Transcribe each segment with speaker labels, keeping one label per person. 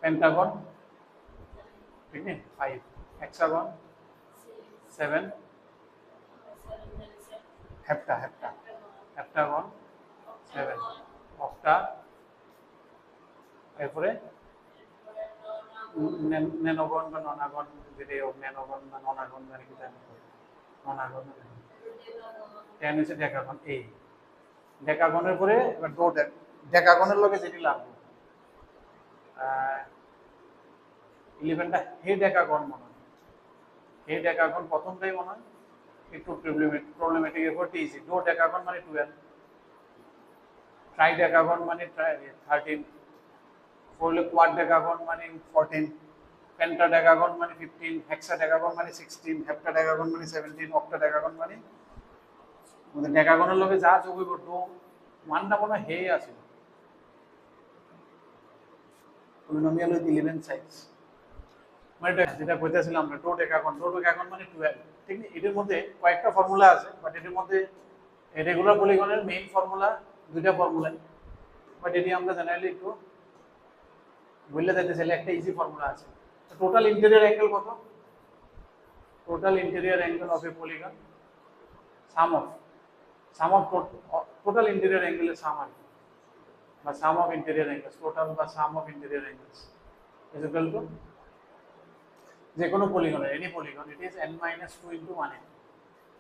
Speaker 1: Pentagon ठीक है 5, hexagon 7, heptagon 7, octa এরপরে ন্যানোগন বা ননাগন যেটা ন্যানোগন বা ননাগন মানে কি জানি ননাগন 10 হচ্ছে ডেকাগন এই ডেকাগনের পরে এবার ডেকাগনের লগে যেটি লাগবে 11টা হে ডেকাগন মনে হয় হে ডেকাগন প্রথমটাই মনে হয় একটু প্রবলেমেটিক এরপর টিসি ডো ডেকাগন মানে 12, ট্রাই ডেকাগন মানে 13, ফোর কোয়াড ডেকাগন মানে 14, পেন্টা ডেকাগন মানে 15, হেক্সা ডেকাগন মানে 16, হেপ্টা ডেকাগন মানে 17, অক্টা ডেকাগন মানে আমাদের ডেকাগনের লগে যা যোগ হইব ডো মানটা মনে হে আছে পলিনোমিয়াল উইথ 11 সাইডস মানে যেটা কইতেছিলাম আমরা ডো ডেকাগন মানে 12 ঠিক না এর মধ্যে কয়েকটা ফর্মুলা আছে বাট এর মধ্যে রেগুলার পলিগনের মেইন ফর্মুলা দুইটা ফর্মুলা বাট এটি আমরা জেনারেলি একটু বললে যাইতেছিলে একটা ইজি ফর্মুলা আছে টোটাল ইন্টেরিয়র অ্যাঙ্গেল কত total interior angle of a polygon sum of total interior angle is sum or sum of interior angles total বা sum of interior angles is equal to যে কোনো পলিগনের any polygon it is n - 2 into 180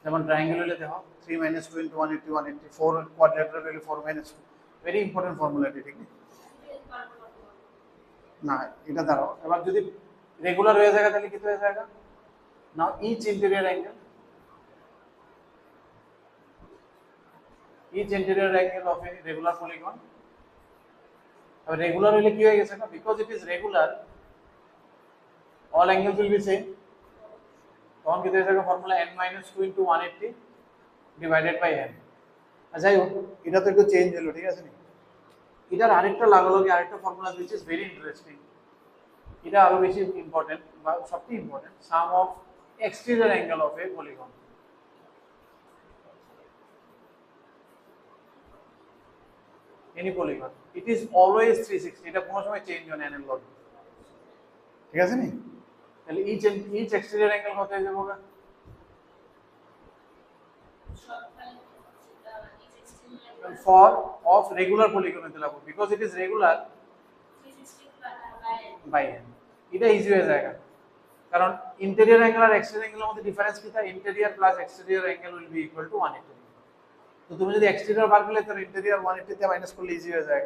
Speaker 1: যেমন triangle হলে দেখো 3 - 2 into 180 180 4 quadrilateral হলে 4 - 2 very important formula এটি ঠিক না এটা দাঁড়াও এবার যদি রেগুলার হয়ে যায় তাহলে কি হয়ে যাবে now each interior angle of a regular polygon अब regular হলে কি হয়ে গেছে না because it is regular all angles will be same তখন কি হয়ে যাবে formula n - 2 into 180 divided by n যাই হোক এটা তো একটু চেঞ্জ হলো ঠিক আছে নি এটার আরেকটা লাগালো কি আরেকটা formula which is very interesting এটা আরো বেশি ইম্পর্টেন্ট বা সবচেয়ে important sum of exterior angle of a polygon any polygon it is always 360 এটা কোনো সময় চেঞ্জ হয় না এর লগ ঠিক আছে নি তাহলে each exterior angle কত হয়ে যাবে for of regular polygon হতে লাগবে because it is regular 360 by n এটা ইজি হয়ে যায় কারণ ইন্টেরিয়র অ্যাঙ্গেল আর এক্সটেরিয়র অ্যাঙ্গেলের মধ্যে ডিফারেন্স কি থাকে interior plus exterior angle will be equal to 180 তো তুমি যদি এক্সটেরিয়র বার করলে তাহলে ইন্টেরিয়র 180 তে মাইনাস করলে ইজি হয়ে যায়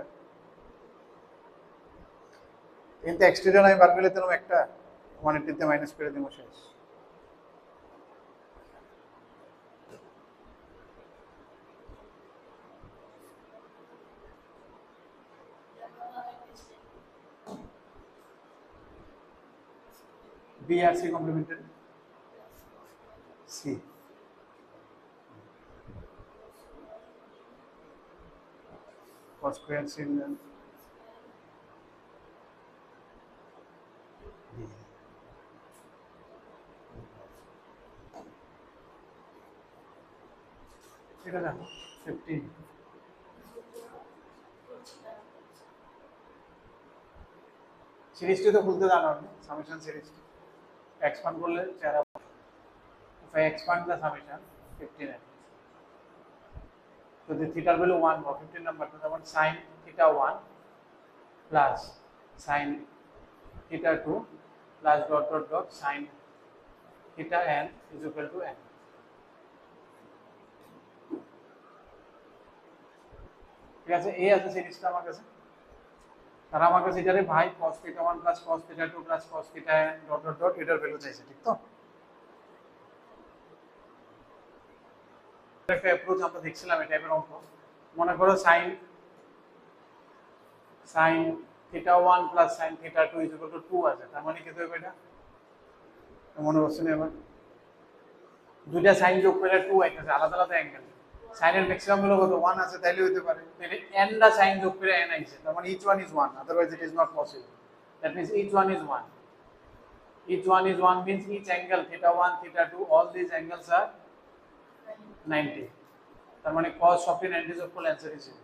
Speaker 1: কিন্তু এক্সটেরিয়র আমি বার করলে তাহলে একটা 180 তে মাইনাস করে দেবো শেষ B আর C complementary C cos square C এটা দেখো 15 সিরিজটি তো খুলতে জানো না সামেশন সিরিজটি expand করলে চেহারা if I expand the summation 15 so the theta value 1 or 15 number তো যেমন sin theta 1 plus sin theta 2 plus dot dot dot sin theta n is equal to n ঠিক আছে এই আছে সিরিজটা আমার কাছে তারা আমার কাছে এটারে ভাই cos theta 1 plus cos theta 2 plus cos theta n dot dot dot এটার ভ্যালু চাইছে ঠিক তো একটা অ্যাপ্রোচ আমরা দেখছিলাম এই টাইপের অঙ্ক মনে করো sin theta 1 plus sin theta 2 is equal to 2 আছে তার মানে কি হবে এটা মনে হচ্ছে না এবার দুইটা sin যোগ করলে 2 আইতেছে আলাদা আলাদা অ্যাঙ্গেল sin এর ম্যাক্সিমাম হলো কত 1 আছে তাইলে হতে পারে তাহলে n দা sin যোগ করে n আইছে তার মানে each one is 1 otherwise it is not possible that means each one is 1 means each angle theta 1 theta 2 all these angles are 90 তার মানে cos of 90 যোগ করলে answer is 0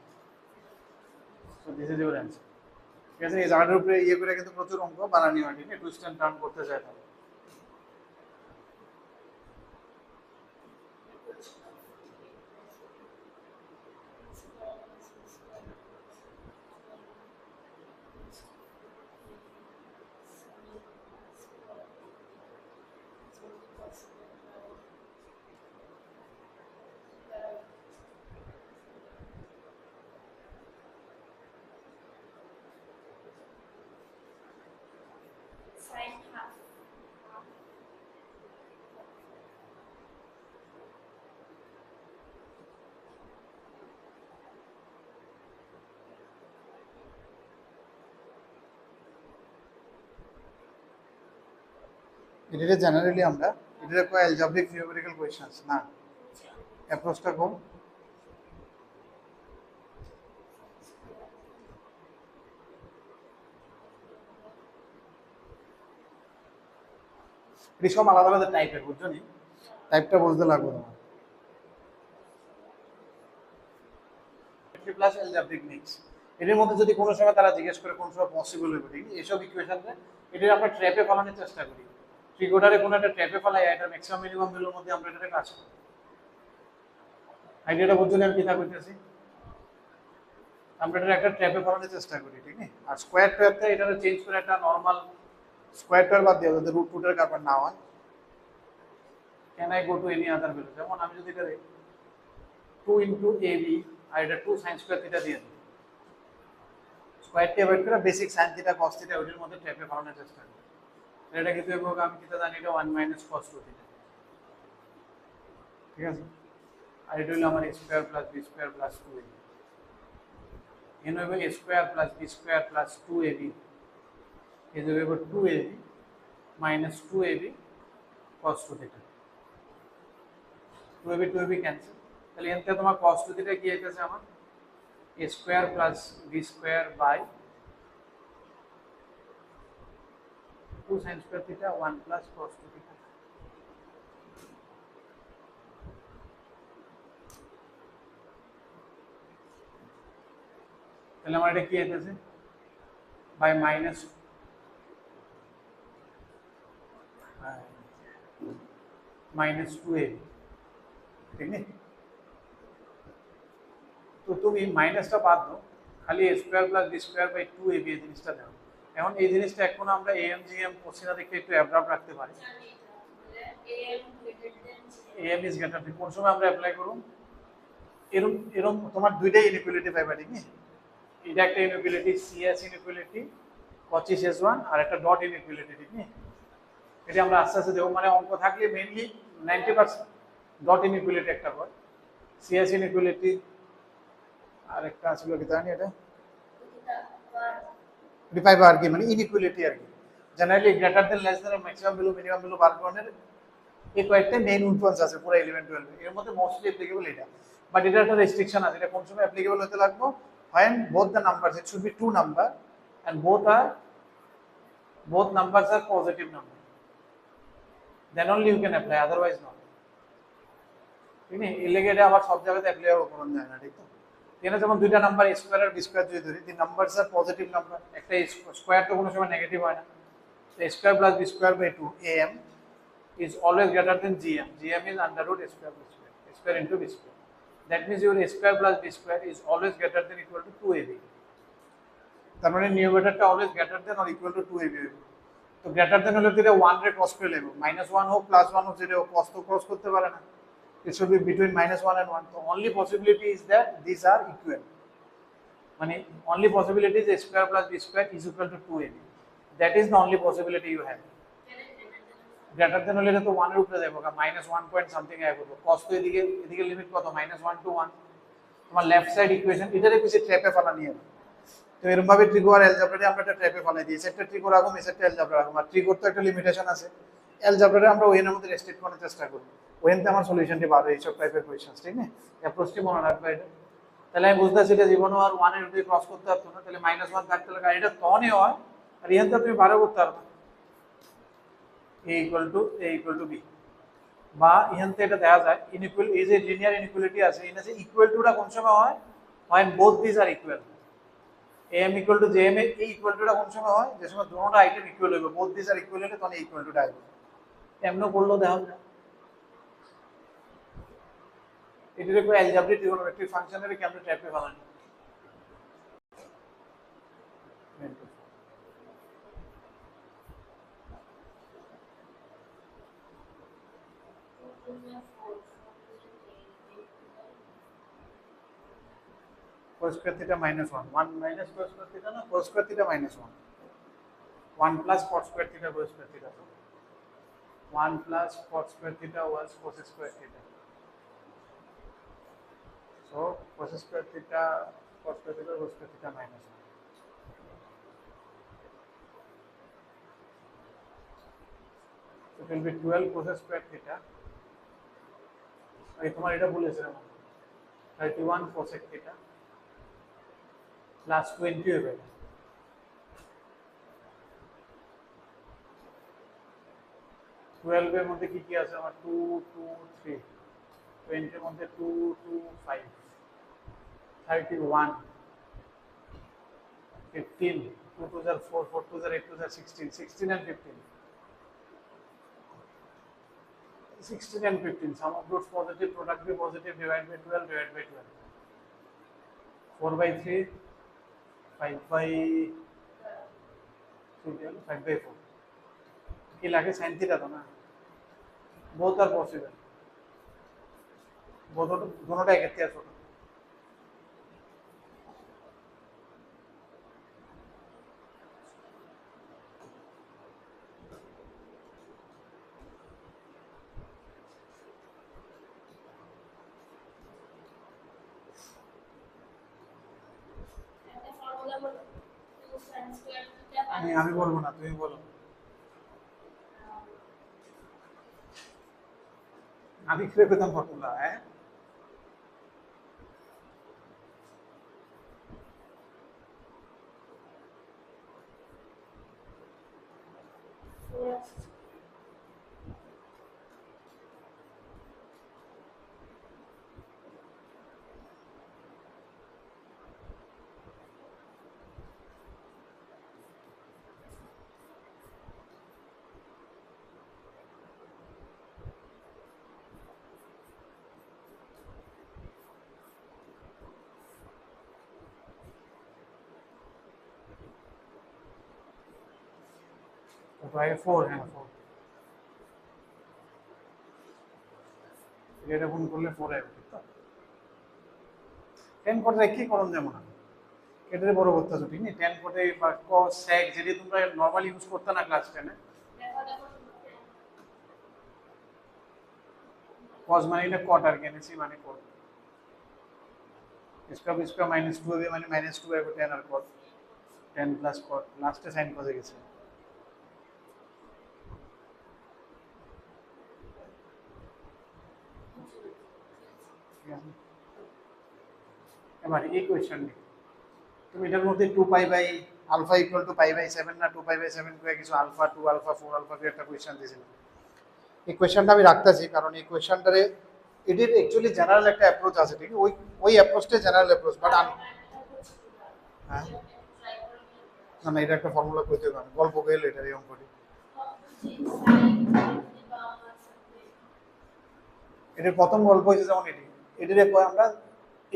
Speaker 1: so this is your answer ঠিক আছে, এই জায়গাটার উপরে ইয়ে করে কিন্তু প্রচুর অঙ্ক বানানি হয়, ঠিক আছে, টুইস্ট এন্ড টার্ন করতে চাই তাহলে। এটা জেনারেলি আমরা এটা কো অ্যালজেব্রিক নিউমেরিক্যাল কোশ্চেনস না, অ্যাপ্রোচটা কো এটা সব আলাদা আলাদা টাইপের, বুঝছো নি, টাইপটা বুঝতে লাগবে তোমার। প্লাস অ্যালজেব্রিক মিক্স, এর মধ্যে যদি কোনো সময় তারা জিজ্ঞেস করে কোন সময় পসিবল হবে, ঠিক আছে, এইসব ইকুয়েশনে এটা আমরা ট্র্যাপে ফেলানোর চেষ্টা করি, ট্রিগোডারে কোনো একটা ট্র্যাপে ফেলাই, এটা ম্যাক্সিমাম মিনিমাম ভ্যালুর মধ্যে আমরা এটা কাজ করি। আইডিয়াটা বুঝছো আমি কি তা কইতেছি, আমরা এটা একটা ট্র্যাপে ফেলানোর চেষ্টা করি, ঠিক আছে। আর স্কোয়ার ট্র্যাপটা এটা চেঞ্জ করে একটা নরমাল স্কোয়ার ট্র্যাপ বাদ দিয়ে যাতে রুট টুটের কারবার না হয়, can I go to any other value, যেমন আমি যদি এটা 2 ইনটু এবি আর এটা 2 sin স্কয়ার থিটা দিয়ে দিই, স্কয়ারটি অ্যাভয়েড করে basic sin theta cos theta ওইটার মধ্যে ট্র্যাপে ফেলানোর চেষ্টা করি। এটা কিন্তু এবং আমি থিটা জানি এটা 1 মাইনাস cos 2 থিটা, ঠিক আছে। আর এটা হলো আমার a square plus b square plus 2ab, N হবে a square plus b square plus 2ab, এই যে হবে 2ab minus 2ab cos 2 theta, 2ab cancel, তাহলে এনতে তোমার cos 2 থিটা কি হইতেছে আমার a square plus b square by 2 sin square theta 1 plus cos 2 theta. তাহলে আমার এটা কি হইতেছে বাই মাইনাস মাইনাস 2ab, ঠিক আছে। তো তুমি মাইনাসটা বাদ দাও, খালি a square plus b square by 2ab এই জিনিসটা দাও। এখন এই জিনিসটা এখন আমরা am gm কোশ্চেনে দেখে একটু অ্যাবরাপ্ট রাখতে পারি, am ইজ গ্রেটার দেন, কোন সময় আমরা অ্যাপ্লাই করব, এরকম এরকম তোমার দুইটাই ইনইকুয়ালিটি পাইবা, ঠিক আছে। এটা একটা inequality cs inequality cos s1 আর একটা ডট ইনইকুয়ালিটি, ঠিক আছে। এটা আমরা আস্তে আস্তে দেখব, মানে অঙ্ক থাকলে মেইনলি 90% ডট ইনইকুয়ালিটি একটা হয়, cs ইনইকুয়ালিটি আর একটা ছিল কি জানি এটা পাইবা আর কি, মানে ইনইকুয়ালিটি আর কি, generally greater than less than maximum value minimum value বার করার এই কয়েকটা মেইন ইনফ্লুয়েন্স আছে পুরো 11 12 এর মধ্যে মোস্টলি অ্যাপ্লিকেবল এটা, বাট এটা একটা রেস্ট্রিকশন আছে, এটা কোন সময় অ্যাপ্লিকেবল হতে লাগবে when both the numbers, it should be two number and both numbers are positive number, then only you can apply, otherwise not, ঠিক আছে। এর লেগে এটা আবার সব জায়গাতে অ্যাপ্লিকেবল করা যায় না, ঠিক তো। এখানে যেমন দুইটা নাম্বার a স্কয়ার আর b স্কয়ার যদি ধরি, the numbers are positive number, একটা স্কয়ার তো কোনো সময় নেগেটিভ হয় না, so a square plus b square by 2 am is always greater than gm, gm is under root a square by square, a square into b square, that means your a square plus b square is always greater than equal to 2ab, তার মানে নিউমারেটরটা always greater than or equal to 2ab হবে। তো greater than হলে যেটা 1 রে cross করে নেব, -1 হোক +1 হোক, যেটা ক্রস তো ক্রস করতে পারে না, it should be between -1 and 1, so only possibility is that these are equal, মানে only possibility is a square plus b square is equal to 2ab, that is the only possibility you have। Greater than হলে তো 1 এর উপরে যাবে, -1 point something এ হবে, cos তো এদিকে এদিকে লিমিট কত -1 to 1, তোমার লেফট সাইড ইকুয়েশন এটারে কিছু ট্র্যাপে ফেলা নিয়ে, তো এরকম ভাবে ট্রিগো আর অ্যালজেব্রারে আমরা একটা ট্র্যাপে ফেলাই দিয়েছি, একটা ট্রিগো রাখুন, একটা অ্যালজেব্রা রাখুন, আর ট্রিগোর তো একটা লিমিটেশন আছে, অ্যালজেব্রারে আমরা ওয়েনের মধ্যে রেস্ট্রিক্ট করার চেষ্টা করি, ওয়েনতে আমার সলিউশনটি বার হয় এইসব টাইপের কোয়েশ্চেন, ঠিক না, অ্যাপ্রোচটি মনে রাখবে এটা। তাহলে আমি বুঝতেছি এটা জীবনও আর 1 এর উপরে ক্রস করতে পারতো না, তাহলে -1 থাকতে লাগে, আর এটা তখনই হয় আর এখানটা তুমি বারো করতে পারবে a equal to b, বা এখানতে এটা দেখা যায় ইনইকুয়াল, এই যে লিনিয়ার ইনইকুয়ালিটি আছে, এই যে ইকুয়াল টুটা কোন সময় হয় when both these are equal, am equal to jm এই ইকুয়াল টুটা কোন সময় হয়, যে সময় দুটোটা আইটেম ইকুয়াল হবে, বোথ দিস আর ইকুয়াল হলে তখন ইকুয়াল টুটা আসবে। এমনও করলেও দেখা যায় এটির একটা অ্যালজেব্রিক ট্রিগোনোমেট্রিক ফাংশনের কেমন টাইপে বানানো। cos square theta minus 1 1 minus cos square theta না cos square theta minus 1 1 plus cos square theta cos square theta 1 plus cos square theta was cos square theta, so cos square theta cos square theta cos square theta minus 1, so it will be 12 cos square theta এই তোমার এটা বলেছিলাম 31 cosec theta plus 20 হবে। 12 এর মধ্যে কি কি আছে আমার 2 2 3, 20 এর মধ্যে 2 2 5, 31 15, 2 2 are 4, 4 2 are 8 2 are 16, 16 and 15, 16 and 15, sum of roots positive, product be positive, divide by 12, divide by 12, 4 by 3, 5 by 3, 5 by 4, কি লাগে sin theta তো না, both are possible, both दोनोंটা এক একটা ছোট। আমি বলবো না, তুমি বলো। আমি কি পেতাম ফর্মুলা? হ্যাঁ तो आए 4 है ना 4, এটা গুণ করলে 4 আসবে ঠিক তো। 10 কোটে কি করুন যেমন এটারে বড় করতে আছে ঠিক না, 10 কোটে বা cos sec যেটা তোমরা নরমালি ইউজ করতে না ক্লাস 10 এ, cos মানে এটা cot আর কেন সি মানে cot, इसका -2 হবে মানে -2 হবে 10 আর cot, 10 plus cot লাস্টে sin cos এ গেছে। এবার এই কোশ্চেন নি তুমি এটার মধ্যে 2 pi by alpha equal to pi by 7 না 2 পাই বাই 7 করে কিছু আলফা 2 আলফা 4 আলফা দিয়ে একটা কোশ্চেন দিয়েছিল। এই কোশ্চেনটা আমি রাখতেছি কারণ এই কোশ্চেনটারে এটির অ্যাকচুয়ালি জেনারেল একটা অ্যাপ্রোচ আছে ঠিক ওই ওই অ্যাপ্রোচটা জেনারেল অ্যাপ্রোচ বাট হ্যাঁ না না এটা একটা ফর্মুলা কইতে হবে, গল্প কইলে এটা এই অঙ্কটি এটার প্রথম গল্প হইছে যেমন এটিরে কয় আমরা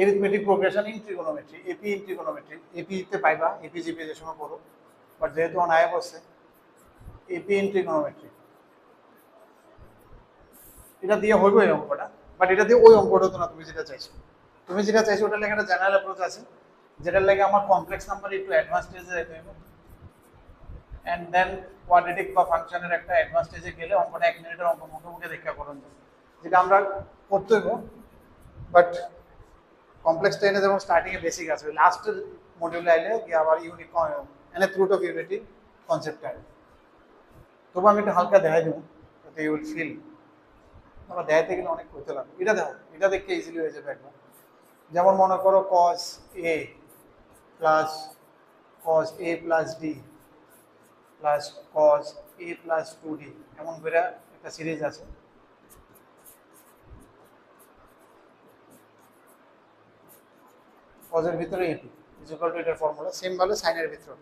Speaker 1: arithmetic progression in trigonometry, AP in trigonometry, AP তে পাইবা AP জিপি যে সময় পড়ো, বাট যেহেতু অনায়াব আছে AP in trigonometry এটা দিয়ে হইব এই অঙ্কটা, বাট এটা দিয়ে ওই অঙ্কটা তো না তুমি যেটা চাইছো, তুমি যেটা চাইছো ওটার লাগে একটা জেনারেল অ্যাপ্রোচ আছে যেটার লাগে আমার কমপ্লেক্স নাম্বার একটু অ্যাডভান্স স্টেজে যেতে হবে, এন্ড দেন কোয়াড্রেটিক বা ফাংশনের একটা অ্যাডভান্স স্টেজে গেলে অঙ্কটা 1 মিনিটের অঙ্ক মোটামুটি দেখা করুন যেটা আমরা করতে হইব, বাট কমপ্লেক্স টেনে যেমন স্টার্টিং এ বেসিক আছে লাস্টের মডিউলে আইলে কি আবার ইউনিক এনে রুট অফ ইউনিটি কনসেপ্ট আছে, তবু আমি একটু হালকা দেখাই দেবো যাতে ইউ উইল ফিল, আমরা দেখাইতে গেলে অনেক করতে লাগবে। এটা দেখো এটা দেখতে ইজিলি হয়ে যাবে একবার, যেমন মনে করো cos a plus cos a plus d plus cos a plus 2d এমন করে একটা সিরিজ আছে, cos এর ভিতরে a2 ইজ ইকুয়াল টু এটার ফর্মুলা সেম ভাবে সাইনের ভিতর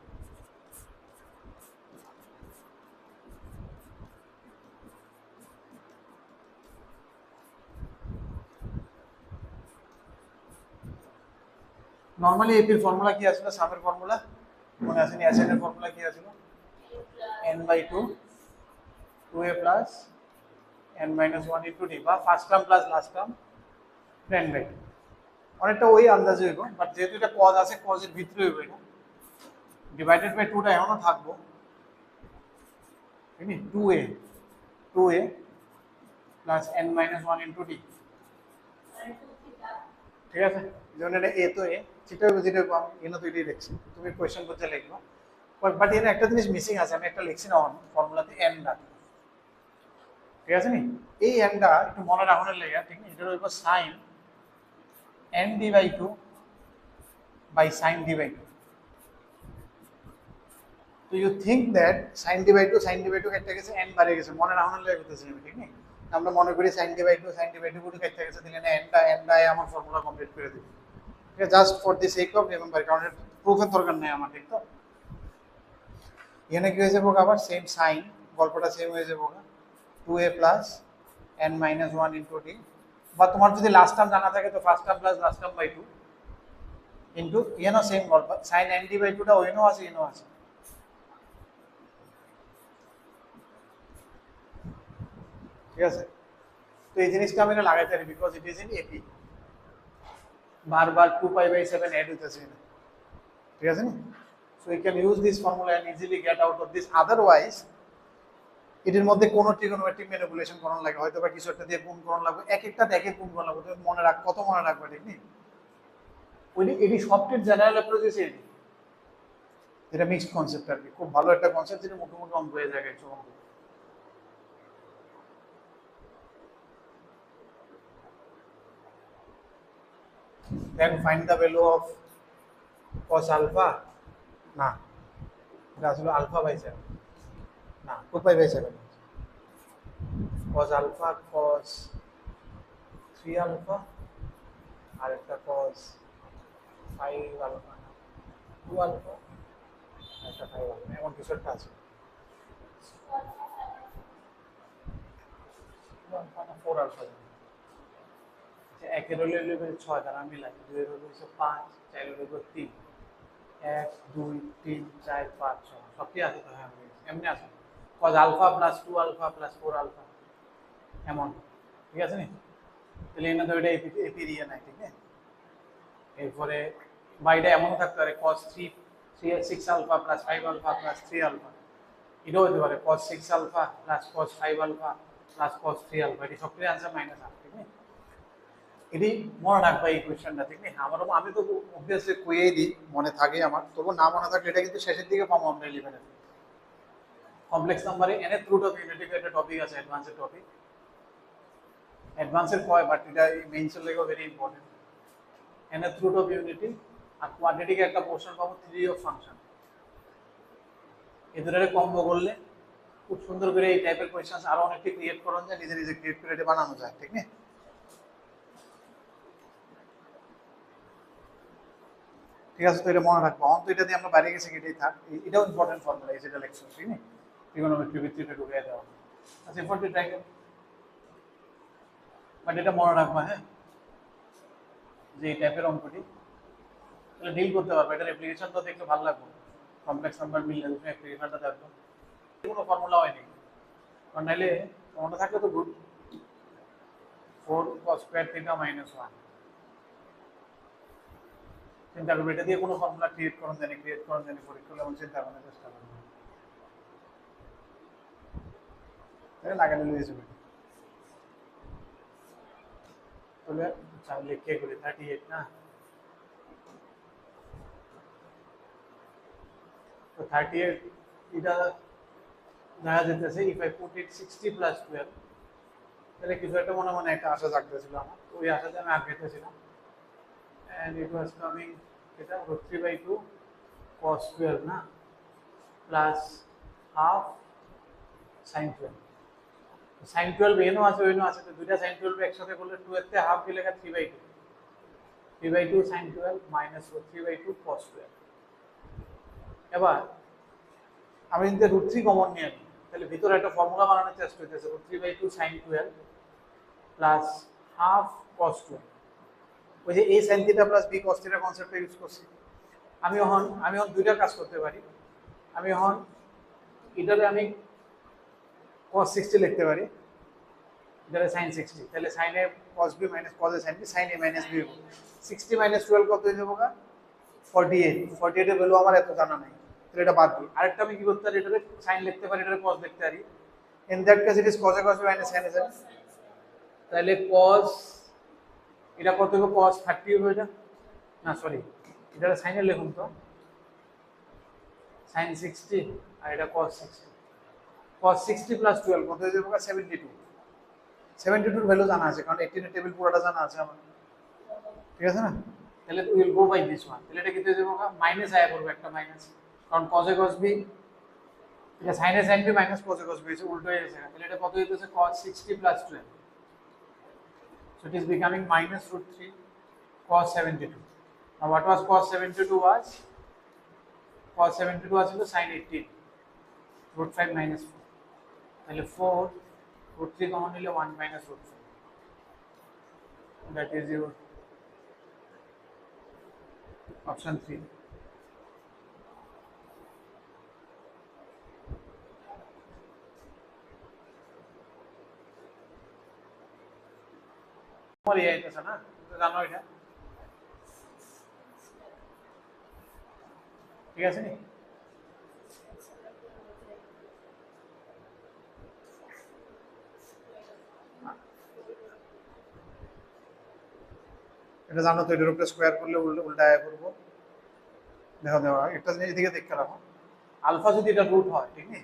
Speaker 1: নরমালি এপির ফর্মুলা কি আসলে সামের ফর্মুলা মনে আছে নি এসএন এর ফর্মুলা কি আছিল n/2 2a plus n - 1 into d বা first term plus last term n/2 অনেকটা ওই আন্দাজে হইব বাট যেহেতু এটা কজ আছে কজের ভিতরে হইব এটা ডিভাইডেড বাই 2 টা এমনও থাকবো ঠিক আছে 2a plus n - 1 into d ঠিক আছে যেমন এটা এ তো এ যেটা যেটা আমি এনে তো এটাই লিখছি তুমি কোয়েশ্চেন করতে লিখবা বাট এর একটা জিনিস মিসিং আছে আমি একটা লিখছি না ফর্মুলাতে n দা ঠিক আছে নি এই n টা একটু মনে রাখানোর লেগে ঠিক আছে এটা হইব sin n d/2 by sin d/2 তো you think that sin d/2 কেটে গেছে n বাড়ে গেছে মনে রাখানোর লেগে করতেছি আমি ঠিক নেই আমরা মনে করি sin d/2 গুলো কেটে গেছে দিলে না n টা আমার ফর্মুলা কমপ্লিট করে দিই ঠিক আছে just for the sake of remember কারণ প্রুফের দরকার নেই আমার ঠিক তো এখানে কি হয়ে যাবো আবার সেম সাইন গল্পটা সেম হয়ে যাবো 2a plus n - 1 into d বা তোমার যদি লাস্ট টার্ম জানা থাকে তো first term plus last term by 2 into এনো সেম গল্প sin n d/2 টা ওইনো আছে এনো আছে ঠিক আছে তো এই জিনিসটা আমি লাগাইতে পারি because it is in AP বারবার 2π/7 অ্যাড হইতেছে না ঠিক আছে না so you can use this formula and easily get out of this otherwise এটির মধ্যে কোনো ট্রিগোনোমেট্রিক ম্যানিপুলেশন করার লাগে হয়তো বা কিছু একটা দিয়ে গুণ করার লাগবে এক একটা দেখে গুণ করার লাগবে তুমি মনে রাখ কত মনে রাখবে ঠিক নেই ওই এটি সফটওয়্যার জেনারেল অ্যাপ্রোচেস এটি এটা মিক্সড কনসেপ্ট আর কি খুব ভালো একটা কনসেপ্ট যেটা মোটামুটি অঙ্ক হয়ে যায় কিছু অঙ্ক then find the value of cos alpha না এটা আসলে আলফা বাই 7 না 2π/7 cos alpha cos 3 alpha আর একটা cos 5 alpha 2 alpha একটা 5 alpha এমন কিছু একটা আছে 4 alpha একের হলে 6 দ্বারা মিলাই 2 এর হলে 5 4 এর হলে 3 1 2 3 4 5 6 সব কি আছে তো হ্যাঁ এমনি আছে cos alpha plus 2 alpha plus 4 alpha এমন ঠিক আছে নি তাহলে এনে তো এটা এপি দিয়ে নাই ঠিক আছে এরপরে বাইরে এমন থাকতে পারে cos 6 alpha plus 5 alpha plus 3 alpha এটাও হতে পারে cos 6 alpha plus cos 5 alpha plus cos 3 alpha এটি সবটির आंसर মাইনাস আছে ঠিক আছে এটি মনে রাখবা এই কোশ্চেনটা ঠিক আছে আমারও আমি তো অবভিয়াসলি কইয়েই দিই মনে থাকে আমার তবু না মনে থাকলে এটা কিন্তু শেষের দিকে পাবো আমরা 11 এ কমপ্লেক্স নাম্বারে nth রুট অফ ইউনিটি একটা টপিক আছে অ্যাডভান্সের টপিক অ্যাডভান্সের কয় বাট এটা মেইনসের লেগেও very important nth root of unity আর কোয়াড্রেটিক একটা পোর্শন পাবো 3 অফ ফাংশন এই দুটোরে কম্বো করলে খুব সুন্দর করে এই টাইপের কোশ্চেন আরো অনেকটি ক্রিয়েট করা যায় নিজে নিজে ক্রিয়েট করে এটা বানানো যায় ঠিক আছে ঠিক আছে তো এটা মনে রাখবো অন্ত এটা দিয়ে আমরা বাইরে গেছি এটাই থাক এটাও ইম্পর্টেন্ট ফর্মুলা এই যেটা লেকচার ঠিক আছে ট্রিগোনোমেট্রি ভিত্তিতে ঢুকিয়ে দেওয়া আচ্ছা ইম্পর্টেন্ট ট্রাইঙ্গেল বাট এটা মনে রাখবা হ্যাঁ যে এই টাইপের অঙ্কটি তাহলে ডিল করতে পারবে এটার অ্যাপ্লিকেশন তো দেখলে ভালো লাগবে কমপ্লেক্স নাম্বার মিললে তুমি অ্যাপ্লিকেশনটা দেখো কোনো ফর্মুলা হয়নি কারণ নাহলে মনে থাকলে তো good 4 cos square theta minus 1 চিন্তা করবে এটা দিয়ে কোনো ফর্মুলা ক্রিয়েট করুন জানি পরীক্ষা হলে এমন চিন্তা করার চেষ্টা করবে তাহলে লাগানো হয়ে যাবে তাহলে চার লিখে করি 38 না তো 38 এটা দেখা যেতেছে if I put it 60 plus 12 তাহলে কিছু একটা মনে একটা আশা জাগতেছিল আমার ওই আশাতে আমি আগাইতেছিলাম and it was coming এটা √3/2 cos 12 না plus half sin 12 sin 12 এনো আছে ওইনো আছে তো দুইটা sin 12 একসাথে করলে 2 এর থেকে হাফ দিলে 3/2 3/2 sin 12 minus root 3/2 cos 12। এবার আমি যদি √3 কমন নিয়ে নিই তাহলে ভিতরে একটা ফর্মুলা বানানোর চেষ্টা করতেছে √3/2 sin 12 প্লাস হাফ cos 12। ওই যে a sin theta plus b cos theta কনসেপ্টটা ইউজ করছি। আমি এখন দুইটা কাজ করতে পারি। আমি এখন এটারে আমি cos 60 লিখতে পারি, এটারে sin 60, তাহলে sin a cos b minus cos a sin b sin a minus b হবে। 60 minus 12 কত হয়ে যাবে? 48। 48 এর ভ্যালু আমার এত জানা নাই, তাহলে এটা বাদ দিই। আরেকটা আমি কি করতে পারি, এটারে sin লিখতে পারি, এটারে cos লিখতে পারি। In that case it is cos a cos b minus sin a sin। তাহলে cos এটা কত হবে? cos 30 হবে এটা, না সরি এটারে sin এ লিখুন তো, sin 60 আর এটা cos 60। cos 60 প্লাস 12 কত হয়ে যাবে? 72। 72 এর ভ্যালু জানা আছে, কারণ 18 এর টেবিল পুরোটা জানা আছে আমার, ঠিক আছে না? তাহলে will go by this one. তাহলে এটা কি হয়ে যাবে? মাইনাস আয়া করবে একটা মাইনাস, কারণ cos a cos b এটা sin a sin b minus cos a cos b হচ্ছে উল্টো হয়ে গেছে। তাহলে এটা কত হইতেছে? cos 60 plus 12, so it is becoming minus √3 cos 72। now what was cos 72? was cos 72 was sin 18 √5 minus 4, তাহলে 4 √3 কমন নিলে 1 minus √5, that is your option 3। তোমার এই আইতেছে না, তুমি জানো এটা, ঠিক আছে নি? এটা জানো তো, এটার উপরে স্কোয়ার করলে উল্টা আয়া করবো। দেখো দেখো একটা জিনিস এদিকে দেখতে রাখো, আলফা যদি এটা রুট হয়, ঠিক নেই,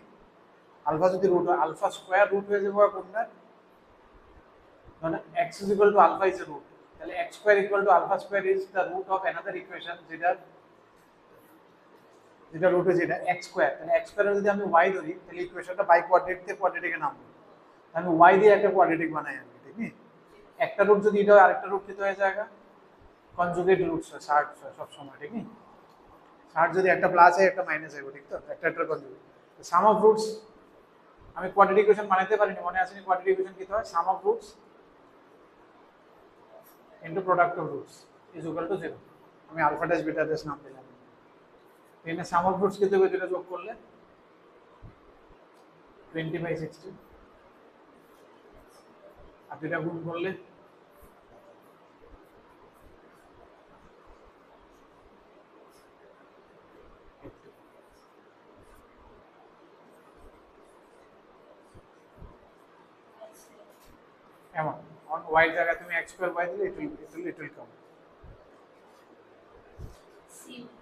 Speaker 1: আলফা যদি রুট হয়, আলফা স্কোয়ার রুট হয়ে যাবে কোনটা, মানে x is equal to alpha is a root, তাহলে x square equal to alpha square is the root of another equation যেটা রুট হচ্ছে এটা x square। তাহলে x square যদি আমি y ধরি তাহলে ইকুয়েশনটা বাই কোয়াড্রেটিক থেকে কোয়াড্রেটিকে নামবে, আমি y দিয়ে একটা কোয়াড্রেটিক বানাই আমি, ঠিক নেই? একটা রুট যদি এটা আরেকটা রুট খেতে হয়ে যায়, কনজুগেট রুটস হয়, ষাট হয় সব সময়, ঠিক নেই? ষাট যদি একটা প্লাস হয় একটা মাইনাস হবে, ঠিক তো? একটা কনজুগেট সাম অফ রুটস। আমি কোয়াড্রেটিক ইকুয়েশন বানাইতে পারিনি, মনে আছে নি? কোয়াড্রেটিক ইকুয়েশন কি হয়? Sum of roots into product of roots is equal to 0। আমি আলফা ড্যাশ বিটা ড্যাশ নাম দিলাম। এখানে সাম অফ রুটস কত হবে? যেটা যোগ করলে 20/60, আর যেটা গুণ করলে এমন অন y এর জায়গায় তুমি x স্কয়ার y দিলে it will come।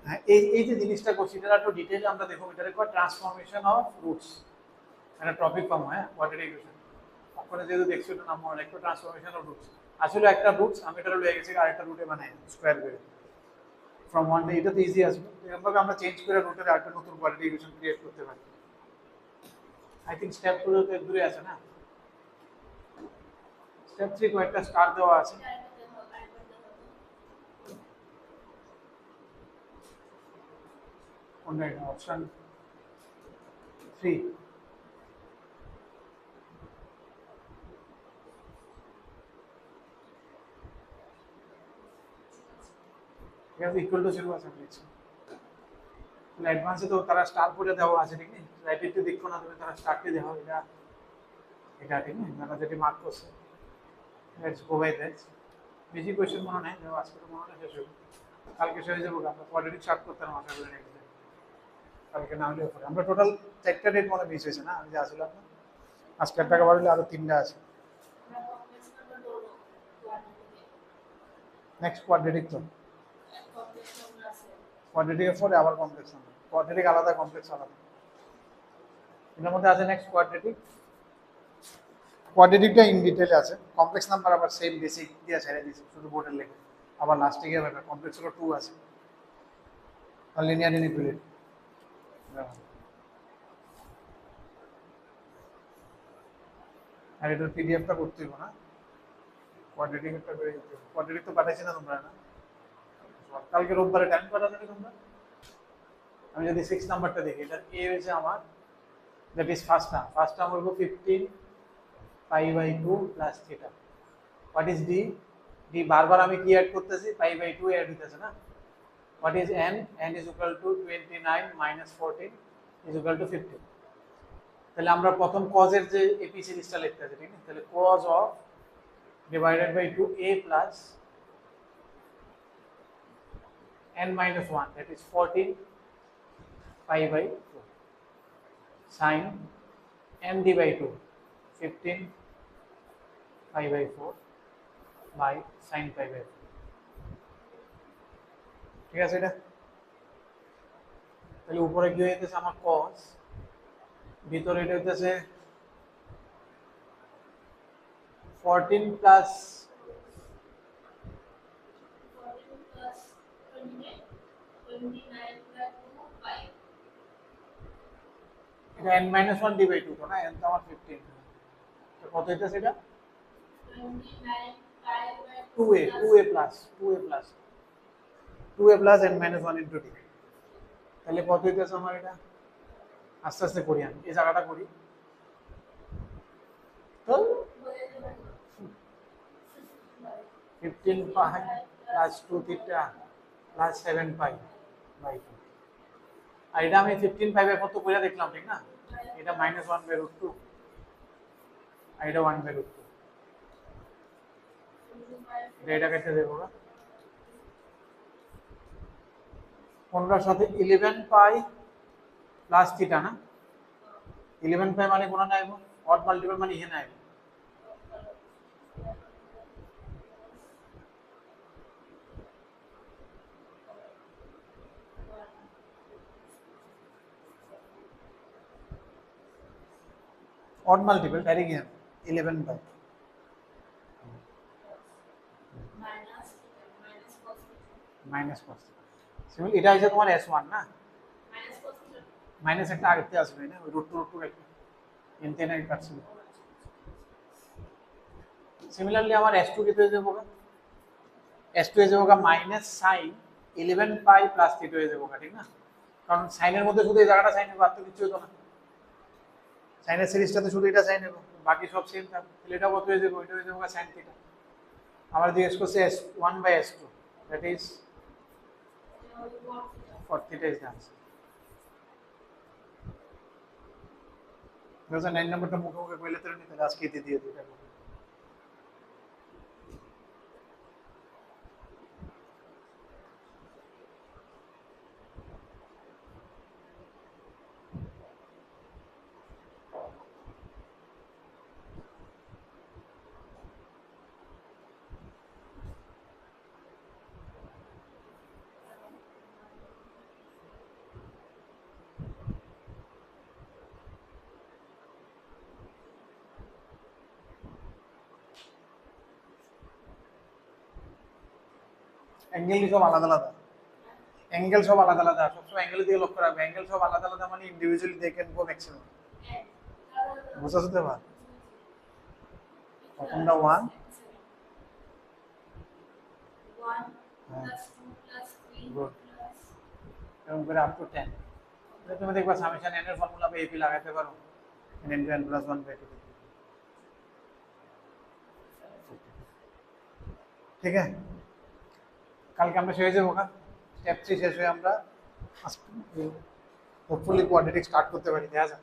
Speaker 1: হ্যাঁ, এই যে জিনিসটা করছি এটা একটু ডিটেইলে আমরা দেখব, এটারে কয় ট্রান্সফরমেশন অফ রুটস, একটা টপিক পাবো। হ্যাঁ, কোয়াড্রেটিক ইকুয়েশন আপনারা যেহেতু দেখছো এটা নাম মনে রাখো, ট্রান্সফরমেশন অফ রুটস। আসলে একটা রুটস আমি এটা লয়ে গেছি আরেকটা রুটে বানাই স্কয়ার করে ফ্রম ওয়ান ডে, এটা তো ইজি আসবে। এরকমভাবে আমরা চেঞ্জ করে রুটের আরেকটা নতুন কোয়াড্রেটিক ইকুয়েশন ক্রিয়েট করতে পারি। আই থিংক স্টেপ 2 তো দূরে আছে না, স্টেপ 3 কয়েকটা স্টার দেওয়া আছে। কোনটা? অপশন 3। ঠিক আছে, ইকুয়াল টু 0 আছে লিখছি। তাহলে অ্যাডভান্সে তো তারা স্টার করে দেওয়া আছে, ঠিক নেই? রাইটেরটি দেখো না তুমি, তারা স্টারটি দেওয়া এটা এটা ঠিক নেই, তারা যেটি মার্ক করছে। Let's go by that. বেশি কোয়েশ্চেন মনে নেই, আজকে তো মনে নেই, শেষ হবে কালকে শেষ হয়ে যাবো। আমরা কোয়াড্রেটিক শর্ট করতে পারবো আশা করি নেক্সট ডে, কালকে না হলেও পরে। আমরা টোটাল 4টা ডেট মনে মিস হয়েছে না, আমি যে আসলাম না আজকে, একটা টাকা বাড়লে আরো 3টা আছে। নেক্সট কোয়াড্রেটিক তো কোয়াড্রেটিকের পরে আবার কমপ্লেক্স নাম্বার, কোয়াড্রেটিক আলাদা কমপ্লেক্স আলাদা। এর মধ্যে আছে নেক্সট কোয়াড্রেটিক, কোয়াড্রেটিকটা ইন ডিটেইলে আছে, কমপ্লেক্স নাম্বার আবার সেম বেসিক দিয়ে ছেড়ে দিয়েছে, শুধু বোর্ডের লেখা। আবার লাস্টে গিয়ে ব্যাপার কমপ্লেক্স হলো 2 আছে, আর লিনিয়ার ইনইকুয়ালিটি। আর এটার পিডিএফটা করতে হইব না, কোয়াড্রেটিক একটা করে দিতে হবে। কোয়াড্রেটিক তো পাঠাইছি না তোমরা, না? কালকে রোববারে টাইম কটা যাবে তোমরা? আমি যদি 6 নাম্বারটা দেখি, এটা এ হয়েছে আমার, দ্যাট ইজ ফার্স্ট টার্ম হলো 15 pi by 2 plus theta. What is d? D বারবার আমি কি অ্যাড করতেছি, পাই বাই 2 অ্যাড হইতেছে না। What is an? N is equal to 29 minus 14 is equal to 15। তাহলে আমরা প্রথম কজের যে এপি সিরিজটা লিখতে আছে, ঠিক না? তাহলে cos of divided by 2a plus n minus 1, that is 14 pi by 2 sin n d by 2 15 pi by 4 by sin pi by 4। ঠিক আছে? এটা তাহলে উপরে কি হইতেছে আমার cos, ভিতরে এটা হইতেছে 14 প্লাস এটা n minus 1 d by 2 তো না, n তো আমার 15, তো কত হইতেছে এটা 2a plus 2a plus n minus 1 into d। তাহলে কত হইতেছে আমার এটা? আস্তে আস্তে করি, আমি এই জায়গাটা করি তো 15 pi plus 2 theta plus 7 pi by 2। আর এটা আমি 15 pi by 4 তো কইরা দেখলাম, ঠিক না? এটা -1 by √2 আর এটা 1 by √2। এটা কেটে দেবো না, 15 সাথে 11 pi প্লাস থিটা না, 11 pi মানে কোন নাইবো, অড মাল্টিপল মানে ইহে নাইবো। odd multiple direct here 11 by minus cos। সিমিল এটা হইছে তোমার s1 না, মাইনাস একটা আগেতে আসবে না, ওই √2 একটা এনতেন আগে কাটছিল। সিমিলারলি আমার s2 কত হয়ে যাবে? s2 হয়ে যাবে মাইনাস sin 11 পাই প্লাস থিটা হয়ে যাবে, ঠিক না? কারণ সাইনের মধ্যে শুধু এই জায়গাটা সাইন হবে, আর তো কিছু হতো না। সাইনের সিরিজটাতে শুধু এটা সাইন হবে, বাকি সব সেম থাকবে। তাহলে এটা কত হয়ে যাবে? ওইটা হয়ে যাবে sin থিটা। আমরা জিজ্ঞেস করছে s1 by s2, that is 4 theta is the answer. 2009 নম্বরটা মুখে মুখে কইলে তো নিতে, আজকে দিয়ে দিই এটা। অ্যাঙ্গেল সব আলাদা আলাদা, অ্যাঙ্গেল সব আলাদা আলাদা, সবসময় অ্যাঙ্গেল দিয়ে লক্ষ্য রাখবে। অ্যাঙ্গেল সব আলাদা আলাদা মানে individually they can go maximum. বুঝা যেতে পারে প্রথমটা 1 গুড এরকম করে আপ টু 10। তুমি দেখবা সামেশন n এর ফর্মুলা বে এপি লাগাতে পারো, n * n + 1 বাই 2। ঠিক আছে, কালকে আমরা শেষ হয়ে যাবো। স্টেপ 3 শেষ হয়ে আমরা হোপফুলি কোয়াড্রেটিক স্টার্ট করতে পারি। দেখা যাক।